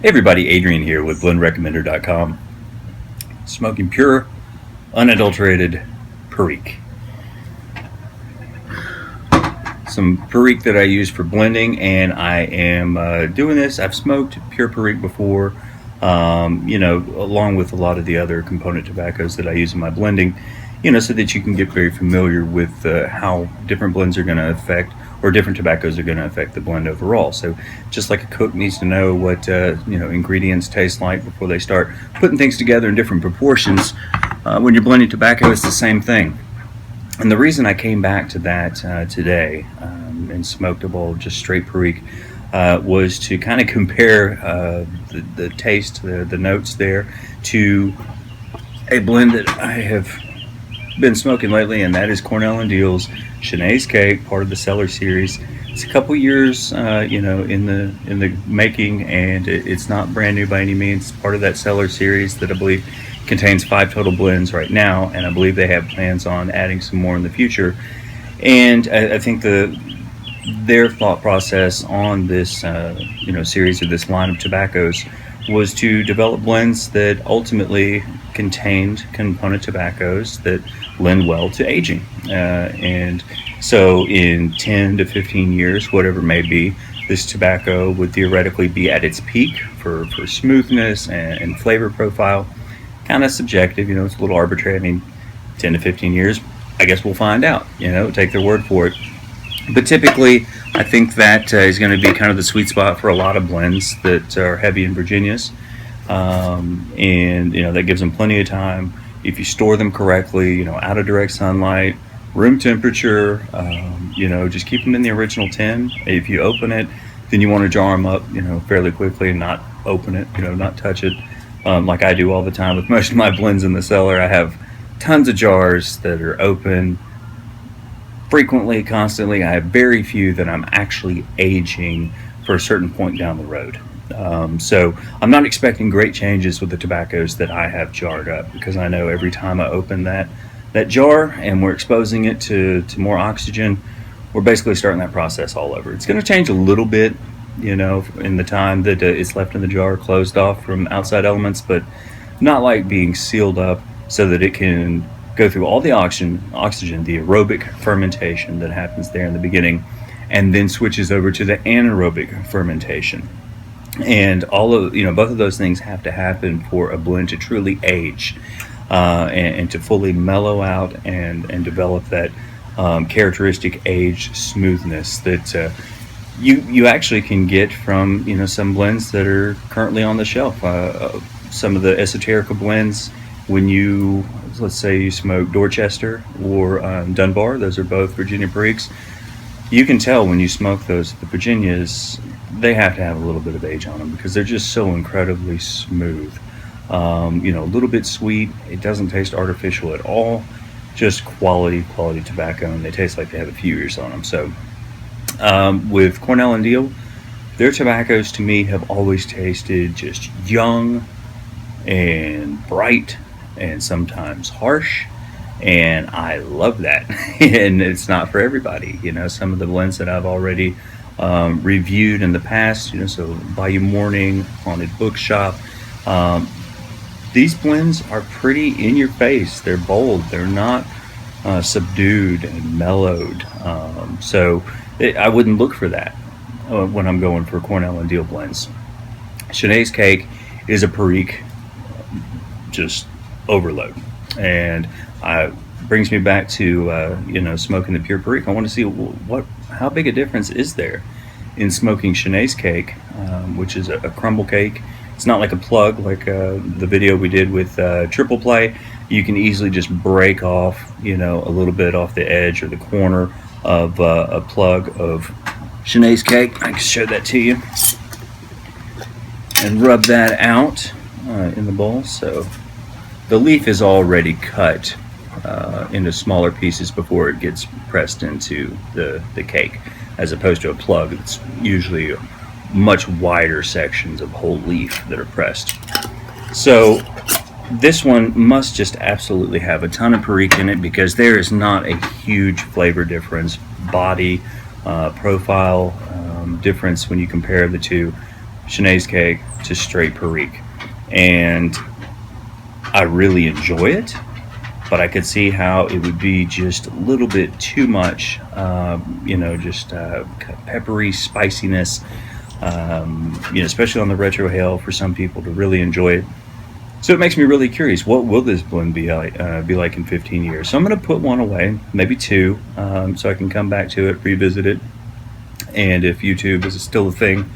Hey everybody, Adrian here with blendrecommender.com. Smoking pure, unadulterated Perique. Some Perique that I use for blending, and I am doing this. I've smoked pure Perique before, along with a lot of the other component tobaccos that I use in my blending, so that you can get very familiar with how different blends are going to affect, or different tobaccos are going to affect the blend overall. So just like a cook needs to know what ingredients taste like before they start putting things together in different proportions, when you're blending tobacco, it's the same thing. And the reason I came back to that today and smoked a bowl of just straight Perique was to kind of compare the taste, the notes there, to a blend that I have been smoking lately, and that is Cornell and Diehl's Shandy's Cake, part of the Cellar series. It's a couple years, in the making, and it's not brand new by any means. It's part of that Cellar series that I believe contains 5 total blends right now, and I believe they have plans on adding some more in the future. And I think their thought process on this, series of this line of tobaccos was to develop blends that ultimately contained component tobaccos that lend well to aging. And so in 10 to 15 years, whatever it may be, this tobacco would theoretically be at its peak for smoothness and flavor profile. Kind of subjective, it's a little arbitrary. I mean, 10 to 15 years, I guess we'll find out, take their word for it. But typically, I think that is going to be kind of the sweet spot for a lot of blends that are heavy in Virginias. And that gives them plenty of time if you store them correctly, out of direct sunlight, room temperature, just keep them in the original tin. If you open it, then you want to jar them up, fairly quickly and not open it, not touch it. Like I do all the time with most of my blends in the cellar. I have tons of jars that are open frequently, constantly. I have very few that I'm actually aging for a certain point down the road. So I'm not expecting great changes with the tobaccos that I have jarred up, because I know every time I open that jar and we're exposing it to more oxygen, we're basically starting that process all over. It's going to change a little bit, in the time that it's left in the jar closed off from outside elements, but not like being sealed up so that it can go through all the oxygen, the aerobic fermentation that happens there in the beginning, and then switches over to the anaerobic fermentation. And all of both of those things have to happen for a blend to truly age, and to fully mellow out and develop that characteristic aged smoothness that you actually can get from some blends that are currently on the shelf. Some of the esoterica blends, when let's say you smoke Dorchester or Dunbar, those are both Virginia Periques. You can tell when you smoke those, the Virginias, they have to have a little bit of age on them because they're just so incredibly smooth. A little bit sweet. It doesn't taste artificial at all. Just quality tobacco, and they taste like they have a few years on them. So with Cornell and Diehl, their tobaccos to me have always tasted just young and bright and sometimes harsh, and I love that. And it's not for everybody. Some of the blends that I've already reviewed in the past, so Bayou Morning, Haunted Bookshop, these blends are pretty in your face. They're bold. They're not subdued and mellowed. I wouldn't look for that when I'm going for Cornell and Diehl blends. Shandy's Cake is a Perique just overload, and brings me back to smoking the pure Perique. I want to see how big a difference is there in smoking Shandy's Cake, which is a crumble cake. It's not like a plug like the video we did with Triple Play. You can easily just break off a little bit off the edge or the corner of a plug of Shandy's Cake. I can show that to you and rub that out in the bowl. So the leaf is already cut into smaller pieces before it gets pressed into the cake, as opposed to a plug that's usually much wider sections of whole leaf that are pressed. So this one must just absolutely have a ton of Perique in it, because there is not a huge flavor difference, body profile difference when you compare the two. Chenet's cake to straight Perique. And I really enjoy it, but I could see how it would be just a little bit too much, just peppery spiciness, especially on the retrohale for some people to really enjoy it. So it makes me really curious. What will this blend be like in 15 years? So I'm going to put one away, maybe two, so I can come back to it, revisit it, and if YouTube is still a thing,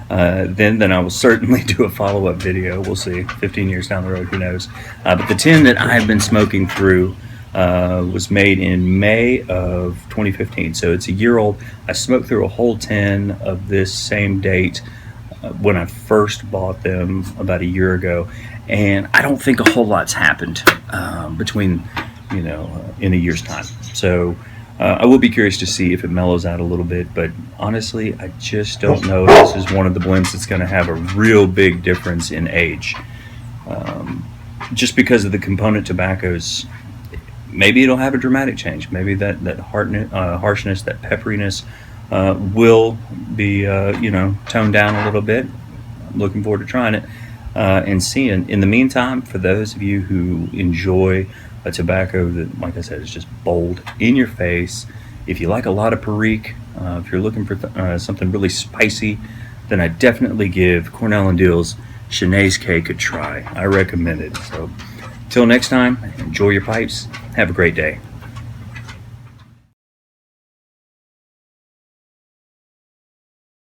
then I will certainly do a follow-up video. We'll see. 15 years down the road, who knows? But the tin that I've been smoking through was made in May of 2015, so it's a year old. I smoked through a whole tin of this same date when I first bought them about a year ago, and I don't think a whole lot's happened between, in a year's time. So I will be curious to see if it mellows out a little bit, but honestly, I just don't know if this is one of the blends that's going to have a real big difference in age. Just because of the component tobaccos, maybe it'll have a dramatic change. Maybe that harshness, that pepperiness will be, toned down a little bit. I'm looking forward to trying it and seeing. In the meantime, for those of you who enjoy a tobacco that, like I said, is just bold, in your face, if you like a lot of Perique, if you're looking for something really spicy, then I definitely give Cornell and Diehl's Chenet's cake a try. I recommend it. So, till next time, enjoy your pipes. Have a great day.